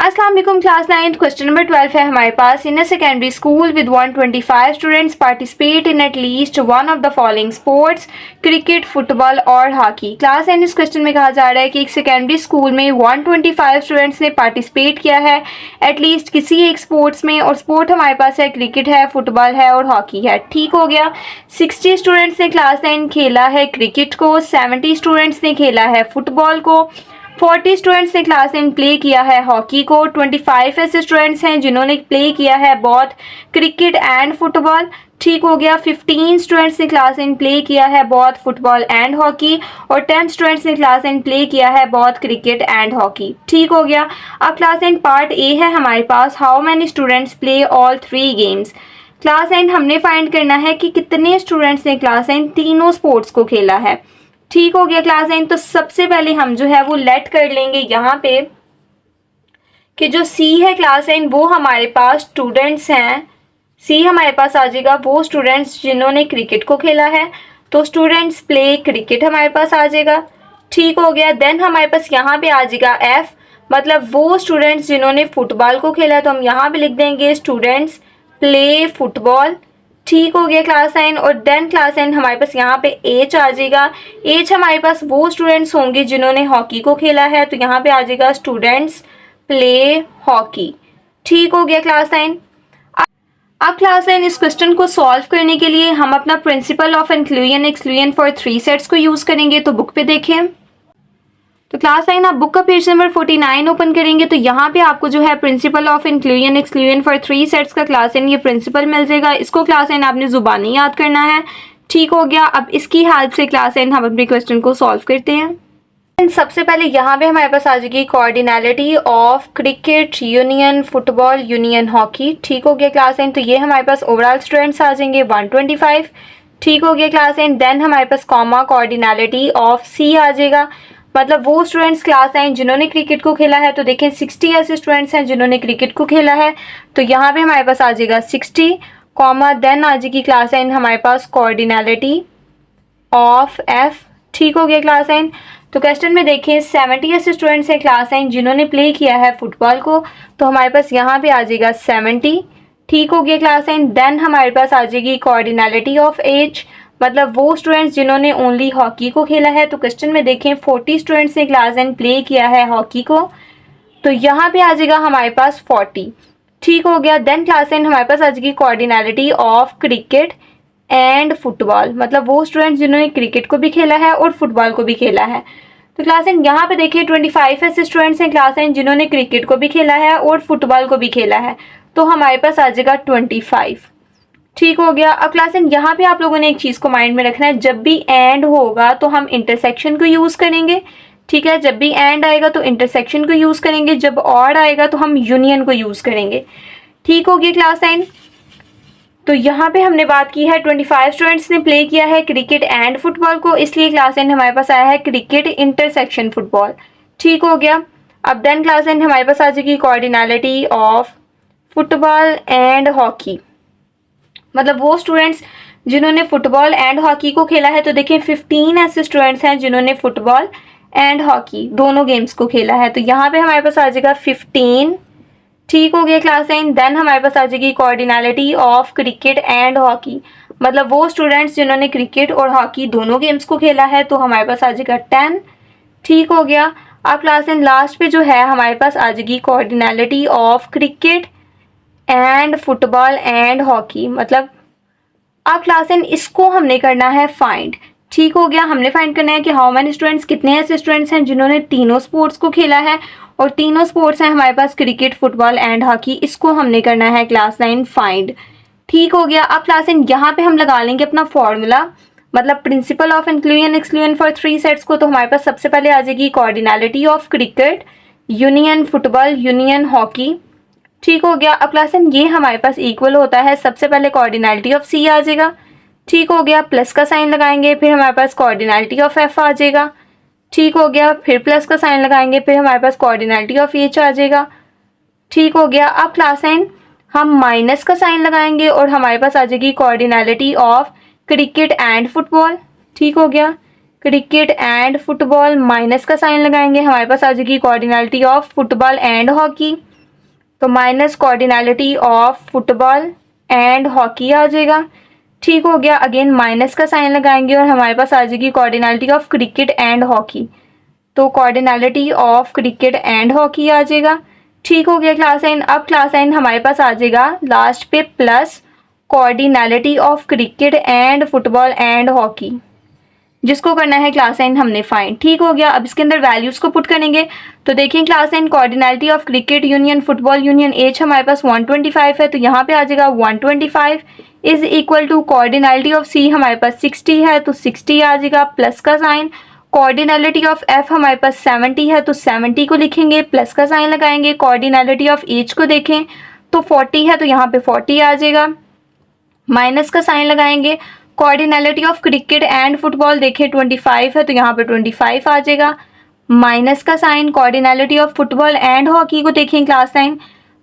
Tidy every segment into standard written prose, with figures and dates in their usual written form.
अस्सलाम वालेकुम class 9th question number 12 है हमारे पास। In a secondary school with 125 students participate in at least one of the following sports, cricket, football और hockey. Class 9 इस question में कहा जा रहा है कि एक सेकेंडरी स्कूल में 125 स्टूडेंट्स ने पार्टिसिपेट किया है एटलीस्ट किसी एक स्पोर्ट्स में, और स्पोर्ट हमारे पास है क्रिकेट है, फुटबॉल है और हॉकी है। ठीक हो गया। 60 स्टूडेंट्स ने क्लास 9 खेला है क्रिकेट को, 70 स्टूडेंट्स ने खेला है फुटबॉल को, 40 स्टूडेंट्स ने क्लास 9 प्ले किया है हॉकी को, 25 ऐसे स्टूडेंट्स हैं जिन्होंने प्ले किया है बोथ क्रिकेट एंड फुटबॉल। ठीक हो गया। 15 स्टूडेंट्स ने क्लास 9 प्ले किया है बोथ फुटबॉल एंड हॉकी, और 10 स्टूडेंट्स ने क्लास 9 प्ले किया है बोथ क्रिकेट एंड हॉकी। ठीक हो गया। अब क्लास 9 पार्ट ए है हमारे पास, how many students play all 3 games. Class 9 हमने फाइंड करना है कि कितने स्टूडेंट्स ने क्लास 9 तीनों स्पोर्ट्स को खेला है। ठीक हो गया क्लास 9। तो सबसे पहले हम जो है वो लेट कर लेंगे यहाँ पे कि जो सी है क्लास 9 वो हमारे पास स्टूडेंट्स हैं। सी हमारे पास आ जाएगा वो स्टूडेंट्स जिन्होंने क्रिकेट को खेला है, तो स्टूडेंट्स प्ले क्रिकेट हमारे पास आ जाएगा। ठीक हो गया। देन हमारे पास यहाँ पे आ जाएगा एफ, मतलब वो स्टूडेंट्स जिन्होंने फुटबॉल को खेला है, तो हम यहाँ पे लिख देंगे स्टूडेंट्स प्ले फुटबॉल। ठीक हो गया क्लास 9। और देन क्लास 9 हमारे पास यहाँ पे एच आ जाएगा। एच हमारे पास वो स्टूडेंट्स होंगे जिन्होंने हॉकी को खेला है, तो यहाँ पे आ जाएगा स्टूडेंट्स प्ले हॉकी। ठीक हो गया क्लास 9। अब क्लास 9 इस क्वेश्चन को सॉल्व करने के लिए हम अपना principal of inclusion exclusion for 3 sets को यूज करेंगे। तो बुक पे देखें, तो क्लास 9 आप बुक का पेज नंबर 49 ओपन करेंगे तो यहाँ पे आपको जो है principal of inclusion exclusion for 3 sets का क्लास 9 ये प्रिंसिपल मिल जाएगा। इसको क्लास 9 आपने जुबानी याद करना है। ठीक हो गया। अब इसकी हेल्प से क्लास 9 हम अपने क्वेश्चन को सॉल्व करते हैं। सबसे पहले यहाँ पे हमारे पास आ जाएगी cardinality of cricket union football union hockey. ठीक हो गया क्लास 9। तो ये हमारे पास ओवरऑल स्टूडेंट्स आ जाएंगे 125। ठीक हो गया क्लास 9। देन हमारे पास कॉमा कोऑर्डिनलिटी ऑफ सी आ जाएगा, मतलब वो स्टूडेंट्स क्लास 9 जिन्होंने क्रिकेट को खेला है। तो देखें 60 ऐसे स्टूडेंट्स हैं जिन्होंने क्रिकेट को खेला है, तो यहाँ पे हमारे पास आ जाएगा 60 कॉमा देन आ जाएगी क्लास 9 हमारे पास कोऑर्डिनलिटी ऑफ एफ। ठीक हो गया क्लास 9। तो क्वेश्चन में देखें 70 ऐसे स्टूडेंट्स हैं क्लास 9 जिन्होंने प्ले किया है फुटबॉल को, तो हमारे पास यहाँ पे आ जाएगा 70। ठीक हो गया क्लास 9। देन हमारे पास आ जाएगी कोऑर्डिनलिटी ऑफ एच, मतलब वो स्टूडेंट्स जिन्होंने ओनली हॉकी को खेला है। तो क्वेश्चन में देखें 40 स्टूडेंट्स ने क्लास 9 प्ले किया है हॉकी को, तो यहाँ पे आ जाएगा हमारे पास 40। ठीक हो गया। देन क्लास 9 हमारे पास आ जाएगी cardinality of cricket and football, मतलब वो स्टूडेंट्स जिन्होंने क्रिकेट को भी खेला है और फुटबॉल को भी खेला है। तो क्लास 9 यहाँ पे देखिए 25 ऐसे स्टूडेंट्स हैं क्लास 9 जिन्होंने क्रिकेट को भी खेला है और फुटबॉल को भी खेला है, तो हमारे पास आ जाएगा 25। ठीक हो गया। अब क्लास 9 यहाँ पे आप लोगों ने एक चीज़ को माइंड में रखना है, जब भी एंड होगा तो हम इंटरसेक्शन को यूज़ करेंगे। ठीक है, जब भी एंड आएगा तो इंटरसेक्शन को यूज़ करेंगे, जब और आएगा तो हम यूनियन को यूज़ करेंगे। ठीक हो गया क्लास 9। तो यहाँ पे हमने बात की है 25 स्टूडेंट्स ने प्ले किया है क्रिकेट एंड फुटबॉल को, इसलिए क्लास 9 हमारे पास आया है क्रिकेट इंटरसेक्शन फुटबॉल। ठीक हो गया। अब देन क्लास 9 हमारे पास आ जाएगी cardinality of football and hockey, मतलब वो स्टूडेंट्स जिन्होंने फुटबॉल एंड हॉकी को खेला है। तो देखिए 15 ऐसे स्टूडेंट्स हैं जिन्होंने फुटबॉल एंड हॉकी दोनों गेम्स को खेला है, तो यहाँ पे हमारे पास आ जाएगा 15। ठीक हो गया क्लास 9। देन हमारे पास आ जाएगी cardinality of cricket and hockey, मतलब वो स्टूडेंट्स जिन्होंने क्रिकेट और हॉकी दोनों गेम्स को खेला है, तो हमारे पास आ जाएगा 10। ठीक हो गया। अब क्लास 9 लास्ट पे जो है हमारे पास आ जाएगी cardinality of cricket and football and hockey, मतलब अब क्लास 9 इसको हमने करना है फाइंड। ठीक हो गया। हमने फाइंड करना है कि हाउ मैनी स्टूडेंट्स, कितने ऐसे स्टूडेंट्स हैं जिन्होंने तीनों स्पोर्ट्स को खेला है, और तीनों स्पोर्ट्स हैं हमारे पास क्रिकेट फुटबॉल एंड हॉकी, इसको हमने करना है क्लास 9 फाइंड। ठीक हो गया। अब क्लास 9 यहाँ पे हम लगा लेंगे अपना फॉर्मूला, मतलब principle of inclusion exclusion for 3 sets को। तो हमारे पास सबसे पहले आ जाएगी cardinality of cricket union football union hockey. ठीक हो गया। अब क्लास 9 ये हमारे पास इक्वल होता है, सबसे पहले कोऑर्डिनलिटी ऑफ सी आ जाएगा। ठीक हो गया। प्लस का साइन लगाएंगे, फिर हमारे पास कोऑर्डिनलिटी ऑफ एफ आ जाएगा। ठीक हो गया। फिर प्लस का साइन लगाएंगे, फिर हमारे पास कोऑर्डिनलिटी ऑफ एच आ जाएगा। ठीक हो गया। अब क्लास 9 हम माइनस का साइन लगाएंगे और हमारे पास आ जाएगी cardinality of cricket and football. ठीक हो गया। क्रिकेट एंड फुटबॉल, माइनस का साइन लगाएंगे, हमारे पास आ जाएगी cardinality of football and hockey. तो minus cardinality of football and hockey आ जाएगा। ठीक हो गया, अगेन माइनस का साइन लगाएंगे और हमारे पास आ जाएगी cardinality of cricket and hockey. तो cardinality of cricket and hockey आ जाएगा। ठीक हो गया क्लास नाइन। अब क्लास नाइन हमारे पास आ जाएगा लास्ट पे plus cardinality of cricket and football and hockey, जिसको करना है क्लास नाइन हमने फाइंड। ठीक हो गया, अब इसके अंदर वैल्यूज को पुट करेंगे। तो देखिए class nine cardinality of cricket union football union as हमारे पास 125 है, तो यहाँ पे आ जाएगा 125 is equal to cardinality of सी हमारे पास 60 है, तो 60 आ जाएगा प्लस का साइन। कॉर्डिनलिटी ऑफ एफ हमारे पास 70 है, तो 70 को लिखेंगे, प्लस का साइन लगाएंगे। कॉर्डिनलिटी ऑफ एच को देखें तो 40 है, तो यहाँ पे 40 आ जाएगा, माइनस का साइन लगाएंगे। कॉर्डिनलिटी ऑफ क्रिकेट एंड फुटबॉल देखें 25 है, तो यहाँ पे 25 आ जाएगा, माइनस का sign. Cardinality of football and hockey को देखें क्लास नाइन,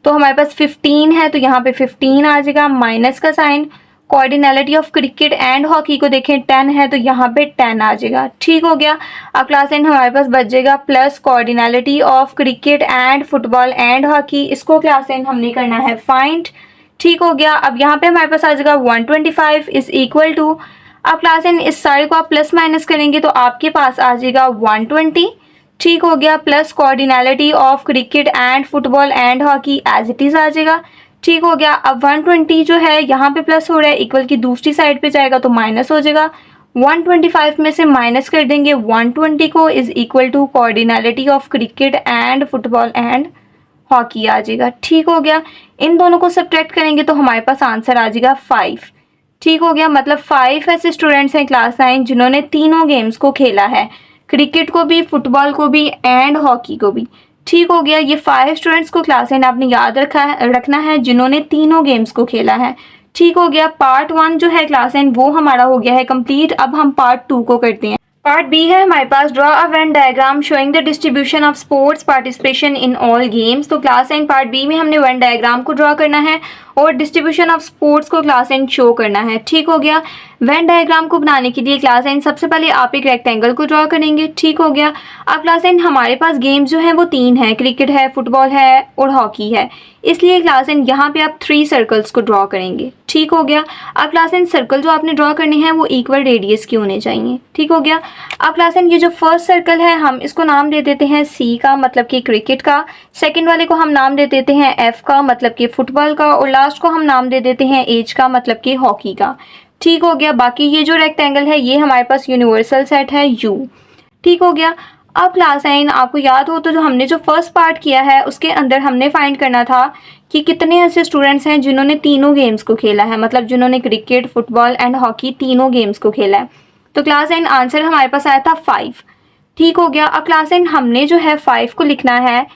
तो हमारे पास 15 है, तो यहाँ पे 15 आ जाएगा, माइनस का sign. Cardinality of cricket and hockey को देखें 10 है, तो यहाँ पे 10 आ जाएगा। ठीक हो गया, अब क्लास नाइन हमारे पास बच जाएगा plus cardinality of cricket and football and hockey, इसको क्लास नाइन हमने करना है फाइंड। ठीक हो गया, अब यहाँ पे हमारे पास आ जाएगा 125 इज इक्वल टू, अब क्लास नाइन इस सारे को आप प्लस माइनस करेंगे तो आपके पास आ जाएगा 120। ठीक हो गया, plus cardinality of cricket and football and hockey as it is आ जाएगा। ठीक हो गया, अब 120 जो है यहाँ पे प्लस हो रहा है, इक्वल की दूसरी साइड पे जाएगा तो माइनस हो जाएगा। 125 में से माइनस कर देंगे 120 को, is equal to cardinality of cricket and football and hockey आ जाएगा। ठीक हो गया, इन दोनों को सब्ट्रैक्ट करेंगे तो हमारे पास आंसर आ जाएगा 5। ठीक हो गया, मतलब 5 ऐसे स्टूडेंट्स हैं क्लास नाइन जिन्होंने तीनों गेम्स को खेला है, क्रिकेट को भी, फुटबॉल को भी एंड हॉकी को भी। ठीक हो गया, ये 5 स्टूडेंट्स को क्लास नाइन आपने याद रखना है जिन्होंने तीनों गेम्स को खेला है। ठीक हो गया, पार्ट 1 जो है क्लास नाइन वो हमारा हो गया है कंप्लीट। अब हम पार्ट 2 को करते हैं। पार्ट बी है हमारे पास, draw a Venn diagram showing the distribution of sports participation in all games. तो क्लास नाइन पार्ट बी में हमने वेन डायग्राम को ड्रॉ करना है और डिस्ट्रीब्यूशन ऑफ स्पोर्ट्स को क्लास नाइन शो करना है। ठीक हो गया, वेन डायग्राम को बनाने के लिए क्लास नाइन सबसे पहले आप एक रेक्टेंगल को ड्रॉ करेंगे। ठीक हो गया, अब क्लास नाइन हमारे पास गेम्स जो हैं वो 3 हैं, क्रिकेट है, फुटबॉल है और हॉकी है, इसलिए क्लास नाइन यहाँ पे आप 3 सर्कल्स को ड्रॉ करेंगे। ठीक हो गया, अब क्लास नाइन सर्कल जो आपने ड्रॉ करने हैं वो इक्वल रेडियस के होने चाहिए। ठीक हो गया, अब क्लास नाइन ये जो फर्स्ट सर्कल है हम इसको नाम दे देते हैं सी का, मतलब कि क्रिकेट का। सेकंड वाले को हम नाम दे देते हैं एफ का, मतलब कि फुटबॉल का, और लास्ट को हम नाम दे देते हैं एच का, मतलब कि हॉकी का। ठीक हो गया, बाकी ये जो रेक्टेंगल है ये हमारे पास यूनिवर्सल सेट है यू। ठीक हो गया, अब क्लास नाइन आपको याद हो तो जो हमने जो फर्स्ट पार्ट किया है उसके अंदर हमने फाइंड करना था कि कितने ऐसे स्टूडेंट्स हैं जिन्होंने तीनों गेम्स को खेला है, मतलब जिन्होंने क्रिकेट, फुटबॉल एंड हॉकी तीनों गेम्स को खेला है। तो क्लास नाइन आंसर हमारे पास आया था 5। ठीक हो गया, अब क्लास नाइन हमने जो है 5 को लिखना है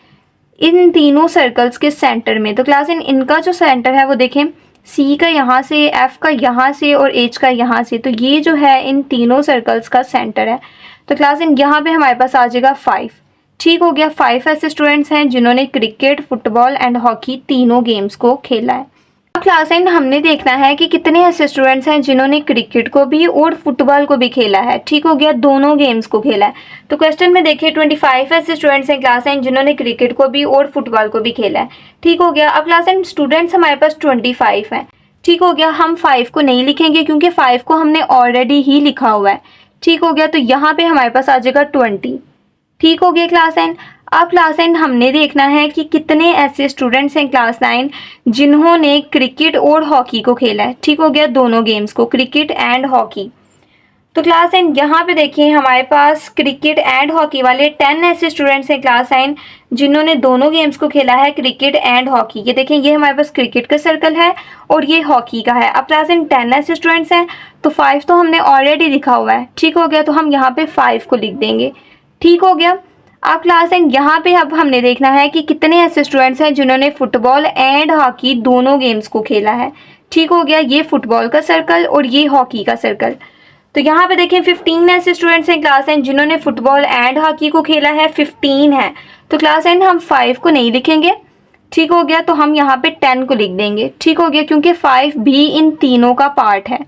इन तीनों सर्कल्स के सेंटर में। तो क्लास नाइन इनका जो सेंटर है वो देखें, सी का यहाँ से, एफ का यहाँ से और एच का यहाँ से, तो ये जो है इन तीनों सर्कल्स का सेंटर है। तो क्लास नाइन यहाँ पे हमारे पास आ जाएगा 5। ठीक हो गया, 5 ऐसे स्टूडेंट्स हैं जिन्होंने क्रिकेट, फुटबॉल एंड हॉकी तीनों गेम्स को खेला है। अब क्लास नाइन हमने देखना है कि कितने ऐसे स्टूडेंट्स हैं जिन्होंने क्रिकेट को भी और फुटबॉल को भी खेला है। ठीक हो गया, दोनों गेम्स को खेला है। तो क्वेश्चन में देखिए 25 ऐसे स्टूडेंट्स हैं क्लास नाइन जिन्होंने क्रिकेट को भी और फुटबॉल को भी खेला है। ठीक हो गया, अब क्लास नाइन स्टूडेंट्स हमारे पास 25 हैं। ठीक हो गया, हम 5 को नहीं लिखेंगे क्योंकि 5 को हमने ऑलरेडी ही लिखा हुआ है। ठीक हो गया, तो यहाँ पे हमारे पास आ जाएगा 20। ठीक हो गया क्लास नाइन, अब क्लास नाइन हमने देखना है कि कितने ऐसे स्टूडेंट्स हैं क्लास नाइन जिन्होंने क्रिकेट और हॉकी को खेला है। ठीक हो गया, दोनों गेम्स को, क्रिकेट एंड हॉकी। तो क्लास नाइन यहाँ पे देखिए हमारे पास क्रिकेट एंड हॉकी वाले 10 ऐसे स्टूडेंट्स हैं क्लास नाइन जिन्होंने दोनों गेम्स को खेला है, क्रिकेट एंड हॉकी। ये देखें, ये हमारे पास क्रिकेट का सर्कल है और ये हॉकी का है। अब क्लास नाइन 10 ऐसे स्टूडेंट्स हैं, तो 5 तो हमने ऑलरेडी लिखा हुआ है। ठीक हो गया, तो हम यहाँ पे 5 को लिख देंगे। ठीक हो गया, अब क्लास नाइन यहाँ पे अब हमने देखना है कि कितने ऐसे स्टूडेंट्स हैं जिन्होंने फुटबॉल एंड हॉकी दोनों गेम्स को खेला है। ठीक हो गया, ये फुटबॉल का सर्कल और ये हॉकी का सर्कल। तो यहाँ पे देखें 15 ऐसे स्टूडेंट्स हैं क्लास नाइन जिन्होंने फुटबॉल एंड हॉकी को खेला है, 15 है। तो क्लास नाइन हम 5 को नहीं लिखेंगे। ठीक हो गया, तो हम यहाँ पे 10 को लिख देंगे। ठीक हो गया, क्योंकि 5 भी इन तीनों का पार्ट है।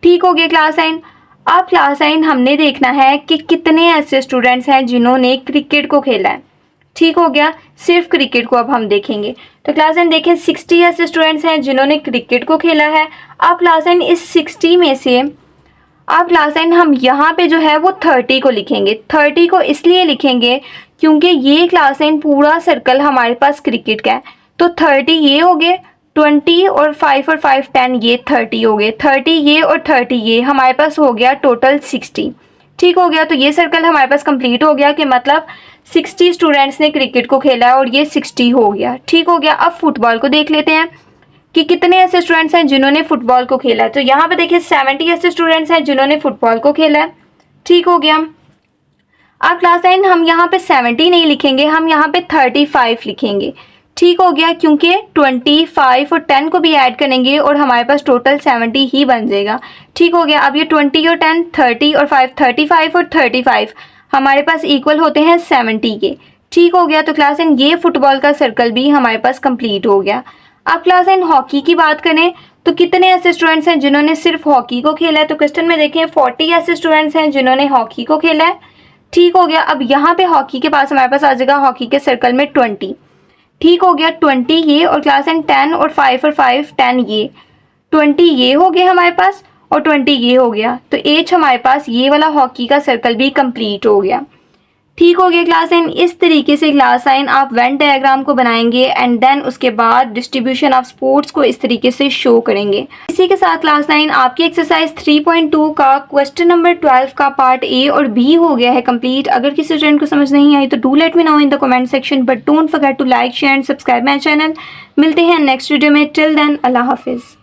ठीक हो गया क्लास नाइन, अब क्लास नाइन हमने देखना है कि कितने ऐसे स्टूडेंट्स हैं जिन्होंने क्रिकेट को खेला है। ठीक हो गया। सिर्फ क्रिकेट को अब हम देखेंगे। तो क्लास 9 देखें 60 ऐसे स्टूडेंट्स हैं जिन्होंने क्रिकेट को खेला है। अब क्लास 9 इस 60 में से अब क्लास 9 हम यहाँ पे जो है वो 30 को लिखेंगे। 30 को इसलिए लिखेंगे क्योंकि ये क्लास 9 पूरा सर्कल हमारे पास क्रिकेट का है। तो 30 ये हो गए, 20 और 5 और 5 10 ये 30 हो गए, 30 ये और 30 ये हमारे पास हो गया टोटल 60। ठीक हो गया। तो ये सर्कल हमारे पास कंप्लीट हो गया कि मतलब 60 स्टूडेंट्स ने क्रिकेट को खेला है और ये 60 हो गया। ठीक हो गया। अब फुटबॉल को देख लेते हैं कि कितने ऐसे स्टूडेंट्स हैं जिन्होंने फुटबॉल को खेला है। तो यहाँ पे देखिए 70 ऐसे स्टूडेंट्स हैं जिन्होंने फुटबॉल को खेला है। ठीक हो गया। अब क्लास 9 हम यहाँ पे 70 नहीं लिखेंगे, हम यहाँ पे 35 लिखेंगे। ठीक हो गया, क्योंकि 25 और 10 को भी ऐड करेंगे और हमारे पास टोटल 70 ही बन जाएगा। ठीक हो गया। अब ये 20 और 10 30 और 5 35 और 35 हमारे पास इक्वल होते हैं 70 के। ठीक हो गया। तो क्लास 9 ये फुटबॉल का सर्कल भी हमारे पास कंप्लीट हो गया। अब क्लास 9 हॉकी की बात करें तो कितने ऐसे स्टूडेंट्स हैं जिन्होंने सिर्फ हॉकी को खेला है। तो क्वेश्चन में देखें 40 ऐसे स्टूडेंट्स हैं जिन्होंने हॉकी को खेला है। ठीक हो गया। अब यहाँ पे हॉकी के पास हमारे पास आ जाएगा हॉकी के सर्कल में 20। ठीक हो गया। 20 ये और क्लास 9 10 और 5 10 ये 20 ये हो गए हमारे पास और 20 ये हो गया। तो एच हमारे पास ये वाला हॉकी का सर्कल भी कंप्लीट हो गया। ठीक हो गया क्लास 9। इस तरीके से क्लास 9 आप वेन डायग्राम को बनाएंगे एंड देन उसके बाद डिस्ट्रीब्यूशन ऑफ स्पोर्ट्स को इस तरीके से शो करेंगे। इसी के साथ क्लास 9 आपकी एक्सरसाइज 3.2 का क्वेश्चन नंबर 12 का पार्ट ए और बी हो गया है कंप्लीट। अगर किसी स्टूडेंट को समझ नहीं आई तो do let me know in the comment section, but don't forget to like share and subscribe my channel. मिलते हैं नेक्स्ट वीडियो में। टिल देन अल्लाह हाफिज़।